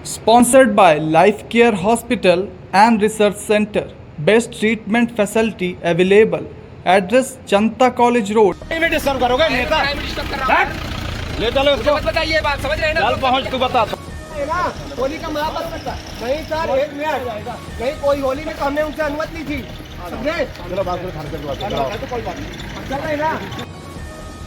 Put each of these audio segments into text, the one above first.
Sponsored by Life Care Hospital and Research Center. Best treatment facility available. Address Janta College Road. में disturb करोगे नेता? ले चलो इसको। बताइए बात समझ रहे हैं ना? चल पहुंच तू बता। ना होली का महापर्व नहीं सर, एक मिनट नहीं, कोई होली में तो हमने उनसे अनुमति ली थी। समझे? चलो बात करो, थाने पे बात करो। कोई बात नहीं, चल रहे ना।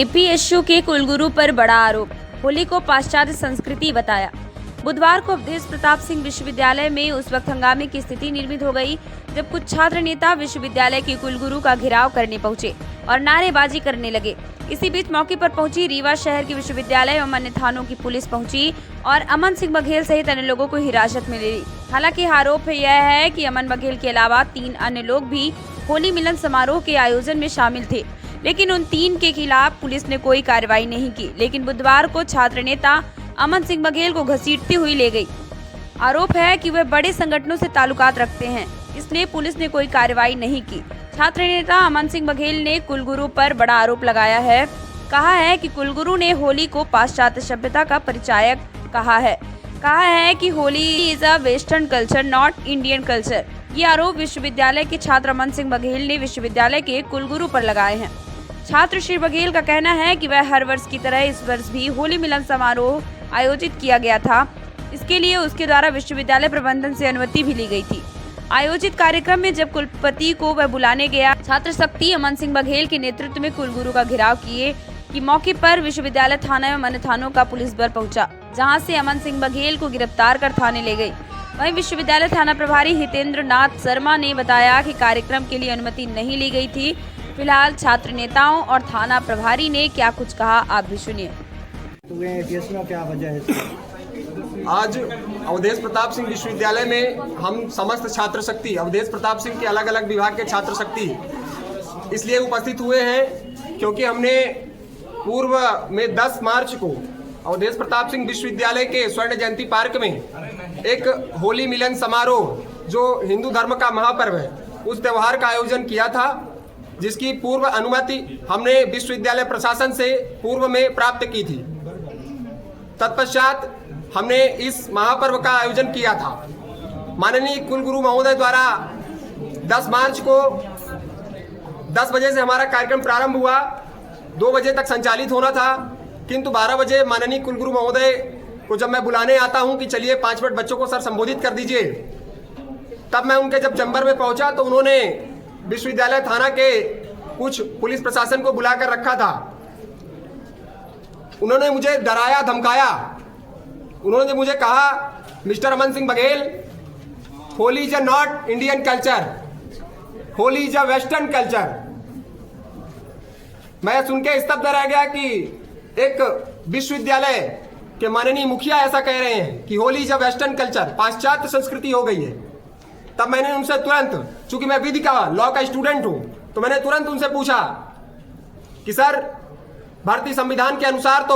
एपीएसयू के कुलगुरु पर बड़ा आरोप, होली को पाश्चात्य संस्कृति बताया। बुधवार को अवधेश प्रताप सिंह विश्वविद्यालय में उस वक्त हंगामे की स्थिति निर्मित हो गई जब कुछ छात्र नेता विश्वविद्यालय के कुलगुरु का घेराव करने पहुंचे और नारेबाजी करने लगे। इसी बीच मौके पर पहुंची रीवा शहर के विश्वविद्यालय एवं अन्य थानों की पुलिस पहुंची और अमन सिंह बघेल सहित अन्य लोगों को हिरासत में ले ली। हालांकि आरोप यह है कि अमन बघेल के अलावा 3 अन्य लोग भी होली मिलन समारोह के आयोजन में शामिल थे, लेकिन उन 3 के खिलाफ पुलिस ने कोई कार्रवाई नहीं की। लेकिन बुधवार को छात्र नेता अमन सिंह बघेल को घसीटती हुई ले गई। आरोप है कि वे बड़े संगठनों से ताल्लुकात रखते हैं, इसलिए पुलिस ने कोई कार्रवाई नहीं की। छात्र नेता अमन सिंह बघेल ने कुलगुरु पर बड़ा आरोप लगाया है। कहा है कि कुलगुरु ने होली को पाश्चात्य सभ्यता का परिचायक कहा है कि Holi is a western culture not Indian culture. ये आरोप विश्वविद्यालय के छात्र अमन सिंह बघेल ने विश्वविद्यालय के कुलगुरु पर लगाए हैं। छात्र श्री बघेल का कहना है कि वह हर वर्ष की तरह इस वर्ष भी होली मिलन समारोह आयोजित किया गया था। इसके लिए उसके द्वारा विश्वविद्यालय प्रबंधन से अनुमति भी ली गई थी। आयोजित कार्यक्रम में जब कुलपति को वह बुलाने गया, छात्र शक्ति अमन सिंह बघेल के नेतृत्व में कुलगुरु का घेराव किए कि मौके पर विश्वविद्यालय थाना एवं अन्य थानों का पुलिस बल पहुंचा, जहां से अमन सिंह बघेल को गिरफ्तार कर थाने ले गई। वहीं विश्वविद्यालय थाना प्रभारी हितेंद्र नाथ शर्मा ने बताया कि कार्यक्रम के लिए अनुमति नहीं ली गई थी। फिलहाल छात्र नेताओं और थाना प्रभारी ने क्या कुछ कहा, आप भी सुनिए। क्या वजह है? आज अवधेश प्रताप सिंह विश्वविद्यालय में हम समस्त छात्र शक्ति, अवधेश प्रताप सिंह के अलग अलग विभाग के छात्र शक्ति इसलिए उपस्थित हुए हैं क्योंकि हमने पूर्व में 10 मार्च को अवधेश प्रताप सिंह विश्वविद्यालय के स्वर्ण जयंती पार्क में एक होली मिलन समारोह जो हिंदू धर्म का महापर्व है उस त्यौहार का आयोजन किया था, जिसकी पूर्व अनुमति हमने विश्वविद्यालय प्रशासन से पूर्व में प्राप्त की थी। तत्पश्चात हमने इस महापर्व का आयोजन किया था। माननीय कुलगुरु महोदय द्वारा 10 मार्च को 10 बजे से हमारा कार्यक्रम प्रारंभ हुआ, 2 बजे तक संचालित होना था, किंतु 12 बजे माननीय कुलगुरु महोदय को जब मैं बुलाने आता हूं कि चलिए 5 मिनट बच्चों को सर संबोधित कर दीजिए, तब मैं उनके जब चैम्बर में पहुंचा तो उन्होंने विश्वविद्यालय थाना के कुछ पुलिस प्रशासन को बुलाकर रखा था। उन्होंने मुझे डराया धमकाया। उन्होंने मुझे कहा, mister Aman Singh Baghel, Holi is a not Indian culture, Holi is a western culture. मैं सुन के स्तब्ध रह गया कि एक विश्वविद्यालय के माननीय मुखिया ऐसा कह रहे हैं कि Holi is a western culture, पाश्चात्य संस्कृति हो गई है। तब मैंने उनसे तुरंत, चूंकि मैं विधि का लॉ का स्टूडेंट हूं, तो मैंने तुरंत उनसे पूछा कि सर, भारतीय संविधान के अनुसार तो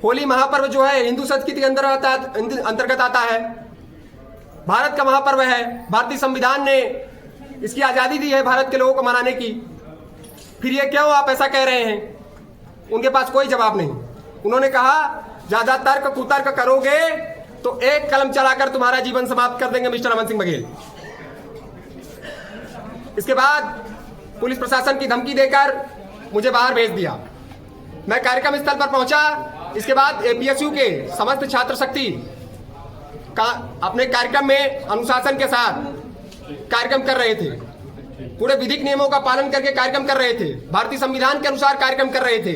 होली महापर्व जो है हिंदू संस्कृति के अंतर्गत आता है, भारत का महापर्व है, भारतीय संविधान ने इसकी आजादी दी है भारत के लोगों को मनाने की, फिर ये क्यों आप ऐसा कह रहे हैं? उनके पास कोई जवाब नहीं। उन्होंने कहा, ज्यादा तर्क कुतर्क करोगे तो एक कलम चलाकर तुम्हारा जीवन समाप्त कर देंगे मिस्टर अमन सिंह बघेल। इसके बाद पुलिस प्रशासन की धमकी देकर मुझे बाहर भेज दिया। मैं कार्यक्रम स्थल पर पहुंचा। इसके बाद एपीएसयू के समस्त छात्र शक्ति का अपने कार्यक्रम में अनुशासन के साथ कार्यक्रम कर रहे थे, पूरे विधिक नियमों का पालन करके कार्यक्रम कर रहे थे, भारतीय संविधान के अनुसार कार्यक्रम कर रहे थे,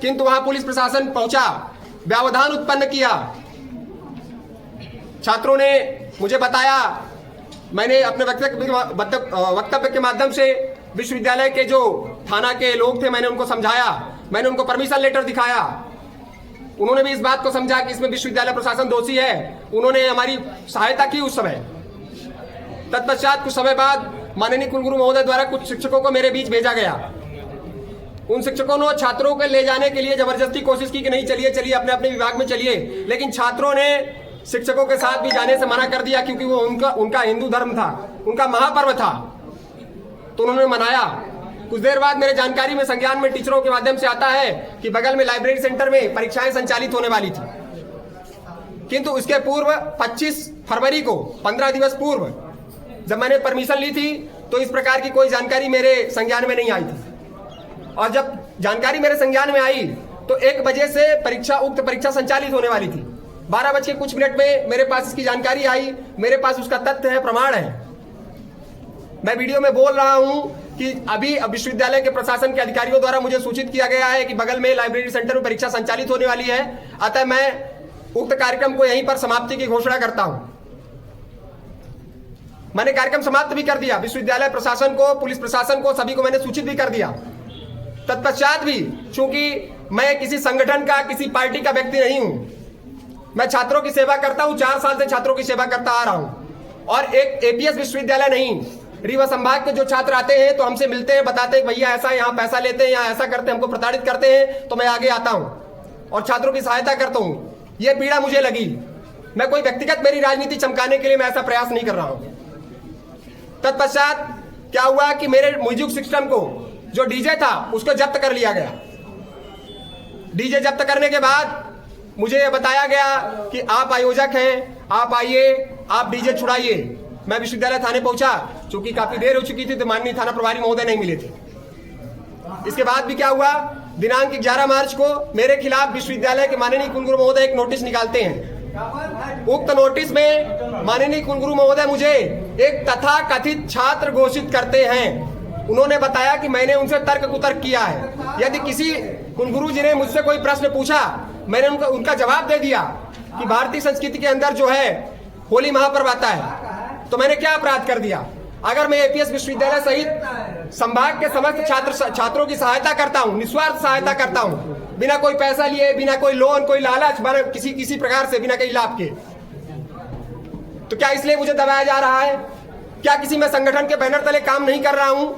किंतु वहां पुलिस प्रशासन पहुंचा, व्यवधान उत्पन्न किया। छात्रों ने मुझे बताया, मैंने अपने वक्तव्य के माध्यम से विश्वविद्यालय के जो थाना के लोग थे मैंने उनको समझाया, मैंने उनको परमिशन लेटर दिखाया। उन्होंने भी इस बात को समझा कि इसमें विश्वविद्यालय प्रशासन दोषी है। उन्होंने हमारी सहायता की उस समय। तत्पश्चात कुछ समय बाद माननीय कुलगुरु महोदय द्वारा कुछ शिक्षकों को मेरे बीच भेजा गया। उन शिक्षकों ने छात्रों को ले जाने के लिए जबरदस्ती कोशिश की कि नहीं, चलिए चलिए अपने अपने विभाग में चलिए, लेकिन छात्रों ने शिक्षकों के साथ भी जाने से मना कर दिया क्योंकि वो उनका हिंदू धर्म था, उनका महापर्व था, तो उन्होंने मनाया। कुछ देर बाद मेरे जानकारी में संज्ञान में टीचरों के माध्यम से आता है कि बगल में लाइब्रेरी सेंटर में परीक्षाएं संचालित होने वाली थी। किंतु उसके पूर्व 25 फरवरी को 15 दिवस पूर्व जब मैंने परमिशन ली थी तो इस प्रकार की कोई जानकारी मेरे संज्ञान में नहीं आई थी। और जब जानकारी मेरे संज्ञान में आई तो 1 बजे से उक्त परीक्षा संचालित होने वाली थी। 12 बज के कुछ मिनट में मेरे पास इसकी जानकारी आई, मेरे पास उसका तथ्य है, प्रमाण है। मैं वीडियो में बोल रहा हूं कि अभी विश्वविद्यालय के प्रशासन के अधिकारियों द्वारा मुझे सूचित किया गया है कि बगल में लाइब्रेरी सेंटर में परीक्षा संचालित होने वाली है, अतः मैं उक्त कार्यक्रम को यहीं पर समाप्ति की घोषणा करता हूं। मैंने कार्यक्रम समाप्त भी कर दिया, विश्वविद्यालय प्रशासन को, पुलिस प्रशासन को, सभी को मैंने सूचित भी कर दिया। तत्पश्चात भी चूंकि मैं किसी संगठन का, किसी पार्टी का व्यक्ति नहीं हूं, मैं छात्रों की सेवा करता हूं, 4 साल से छात्रों की सेवा करता आ रहा हूं। और एक एपीएस विश्वविद्यालय नहीं, रीवा संभाग के जो छात्र आते हैं तो हमसे मिलते हैं, बताते हैं भैया ऐसा यहाँ पैसा लेते हैं, यहाँ ऐसा करते हैं, हमको प्रताड़ित करते हैं, तो मैं आगे आता हूं और छात्रों की सहायता करता हूं। यह पीड़ा मुझे लगी। मैं कोई व्यक्तिगत मेरी राजनीति चमकाने के लिए मैं ऐसा प्रयास नहीं कर रहा हूं। तत्पश्चात क्या हुआ कि मेरे म्यूजिक सिस्टम को जो डीजे था उसको जब्त कर लिया गया। डीजे जब्त करने के बाद मुझे यह बताया गया कि आप आयोजक हैं, आप आइए, आप डीजे छुड़ाइए। मैं विश्वविद्यालय थाने पहुंचा, चूंकि काफी देर हो चुकी थी तो माननीय थाना प्रभारी महोदय नहीं मिले थे। इसके बाद भी क्या हुआ, दिनांक 11 मार्च को मेरे खिलाफ विश्वविद्यालय के माननीय कुलगुरु महोदय एक नोटिस निकालते हैं। उक्त नोटिस में माननीय कुलगुरु महोदय मुझे एक तथाकथित छात्र घोषित करते हैं। उन्होंने बताया कि मैंने उनसे तर्क कुतर्क किया है। यदि किसी कुलगुरु जी ने मुझसे कोई प्रश्न पूछा, मैंने उनका जवाब दे दिया कि भारतीय संस्कृति के अंदर जो है होली महापर्व आता है, तो मैंने क्या अपराध कर दिया? अगर मैं एपीएस विश्वविद्यालय सहित संभाग के समस्त छात्रों की सहायता करता हूं, निस्वार्थ सहायता करता हूं, बिना कोई पैसा लिए, बिना कोई लोन, कोई लालच, किसी प्रकार से, बिना कहीं लाभ के, तो क्या इसलिए मुझे दबाया जा रहा है? क्या किसी मैं संगठन के बैनर तले काम नहीं कर रहा हूं?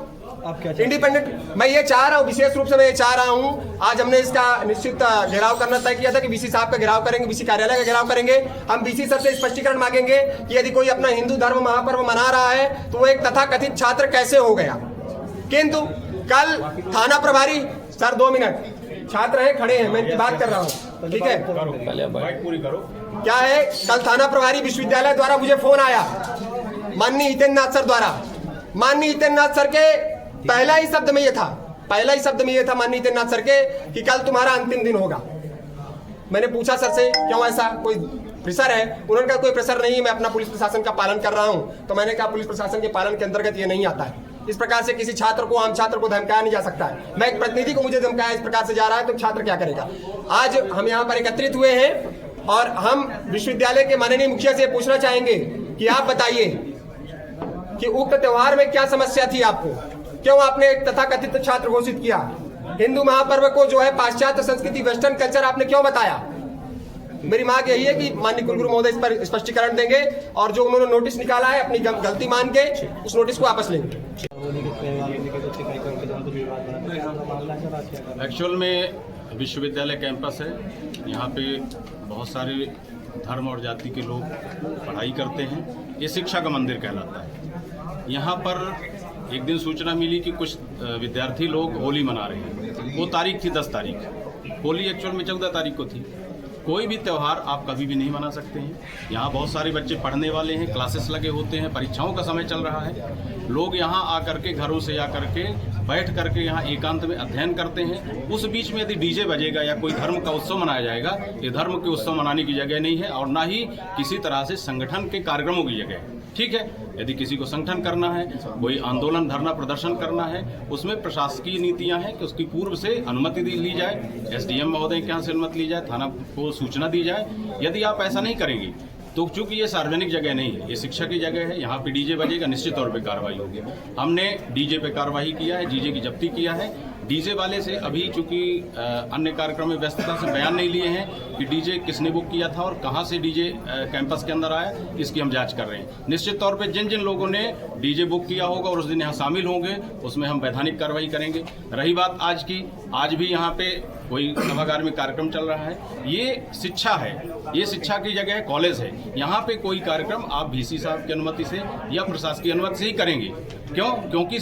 इंडिपेंडेंट मैं ये चाह रहा हूं, विशेष रूप से मैं ये चाह रहा हूं। आज हमने इसका निश्चित घेराव करना तय किया था कि बीसी साहब का घेराव करेंगे, बीसी कार्यालय का घेराव करेंगे। हम बीसी सर से स्पष्टीकरण मांगेंगे कि यदि कोई अपना हिंदू धर्म महापर्व मना रहा है तो वो एक तथाकथित छात्र कैसे हो गया। किंतु कल थाना प्रभारी, सर 2 मिनट, छात्र हैं, खड़े हैं, मैं इनकी बात कर रहा हूँ, ठीक है? क्या है, कल थाना प्रभारी विश्वविद्यालय द्वारा मुझे फोन आया माननीय हितेंद्र नाथ सर द्वारा। माननीय हितेंद्र नाथ सर के पहला ही शब्द में ये था माननीय हितेंद्र नाथ सर के कि कल तुम्हारा अंतिम दिन होगा। मैंने पूछा सर से क्यों, ऐसा कोई प्रेशर है? उन्होंने कहा कोई प्रेशर नहीं है, मैं अपना पुलिस प्रशासन का पालन कर रहा हूं। तो मैंने कहा पुलिस प्रशासन के पालन के अंतर्गत ये नहीं आता है। इस प्रकार से किसी छात्र को, आम छात्र को धमकाया नहीं जा सकता है। मैं एक प्रतिनिधि को मुझे धमकाया इस प्रकार से जा रहा है तो छात्र क्या करेगा? आज हम यहाँ पर एकत्रित हुए हैं और हम विश्वविद्यालय के माननीय मुखिया से पूछना चाहेंगे कि आप बताइए कि उक्त त्योहार में क्या समस्या थी आपको? क्यों आपने एक तथाकथित छात्र घोषित किया? हिंदू महापर्व को जो है पाश्चात्य संस्कृति, वेस्टर्न कल्चर आपने क्यों बताया? मेरी मांग यही है कि माननीय कुलगुरु महोदय इस पर स्पष्टीकरण देंगे और जो उन्होंने नोटिस निकाला है अपनी गलती मान के उस नोटिस को वापस लेंगे। एक्चुअल में विश्वविद्यालय कैंपस है, यहाँ पे बहुत सारे धर्म और जाति के लोग पढ़ाई करते हैं। ये शिक्षा का मंदिर कहलाता है। यहाँ पर एक दिन सूचना मिली कि कुछ विद्यार्थी लोग होली मना रहे हैं। वो तारीख थी 10 तारीख, होली एक्चुअल में 14 तारीख को थी। कोई भी त्यौहार आप कभी भी नहीं मना सकते हैं। यहाँ बहुत सारे बच्चे पढ़ने वाले हैं, क्लासेस लगे होते हैं, परीक्षाओं का समय चल रहा है। लोग यहाँ आकर के, घरों से आकर के बैठ करके यहाँ एकांत में अध्ययन करते हैं। उस बीच में यदि डीजे बजेगा या कोई धर्म का उत्सव मनाया जाएगा, ये धर्म के उत्सव मनाने की जगह नहीं है और ना ही किसी तरह से संगठन के कार्यक्रमों की जगह है। ठीक है, यदि किसी को संगठन करना है, कोई आंदोलन, धरना प्रदर्शन करना है, उसमें प्रशासकीय नीतियां हैं कि उसकी पूर्व से अनुमति ली जाए, एसडीएम महोदय के यहाँ से अनुमति ली जाए, थाना को सूचना दी जाए। यदि आप ऐसा नहीं करेंगे तो चूंकि ये सार्वजनिक जगह नहीं है, ये शिक्षा की जगह है, यहाँ पे डीजे बजेगा, निश्चित तौर पे कार्रवाई होगी। हमने डीजे पे कार्रवाई किया है, डीजे की जब्ती किया है। डीजे वाले से अभी चूंकि अन्य कार्यक्रम में व्यस्तता से बयान नहीं लिए हैं कि डीजे किसने बुक किया था और कहां से डीजे कैंपस के अंदर आया, इसकी हम जांच कर रहे हैं। निश्चित तौर पे जिन जिन लोगों ने डीजे बुक किया होगा और उस दिन यहाँ शामिल होंगे, उसमें हम वैधानिक कार्रवाई करेंगे। रही बात आज की, आज भी यहाँ पे कोई सभागार में कार्यक्रम चल रहा है। ये शिक्षा है, ये शिक्षा की जगह है, कॉलेज है। यहाँ पे कोई कार्यक्रम आप वीसी साहब की अनुमति से या प्रशासकीय अनुमति से ही करेंगे। क्यों? क्योंकि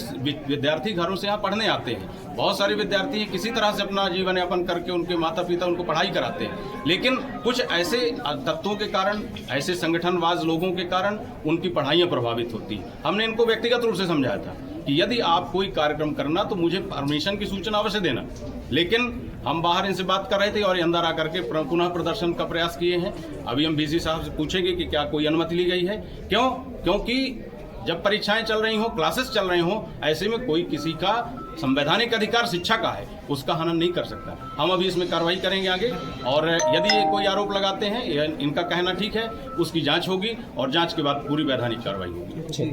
विद्यार्थी घरों से यहाँ पढ़ने आते हैं। बहुत सारे विद्यार्थी किसी तरह से अपना जीवन यापन करके उनके माता पिता उनको पढ़ाई कराते हैं, लेकिन कुछ ऐसे तत्वों के कारण, ऐसे संगठनवाज लोगों के कारण उनकी पढ़ाइयाँ प्रभावित होती हैं। हमने इनको व्यक्तिगत रूप से समझाया था कि यदि आप कोई कार्यक्रम करना तो मुझे परमिशन की सूचना अवश्य देना, लेकिन हम बाहर इनसे बात कर रहे थे और ये अंदर आकर के पुनः प्रदर्शन का प्रयास किए हैं। अभी हम वीसी साहब से पूछेंगे कि क्या कोई अनुमति ली गई है। क्योंकि जब परीक्षाएं चल रही हों, क्लासेस चल रही हों, ऐसे में कोई किसी का संवैधानिक अधिकार शिक्षा का है, उसका हनन नहीं कर सकता। हम अभी इसमें कार्रवाई करेंगे आगे, और यदि ये कोई आरोप लगाते हैं, इनका कहना ठीक है, उसकी जांच होगी और जांच के बाद पूरी वैधानिक कार्रवाई होगी।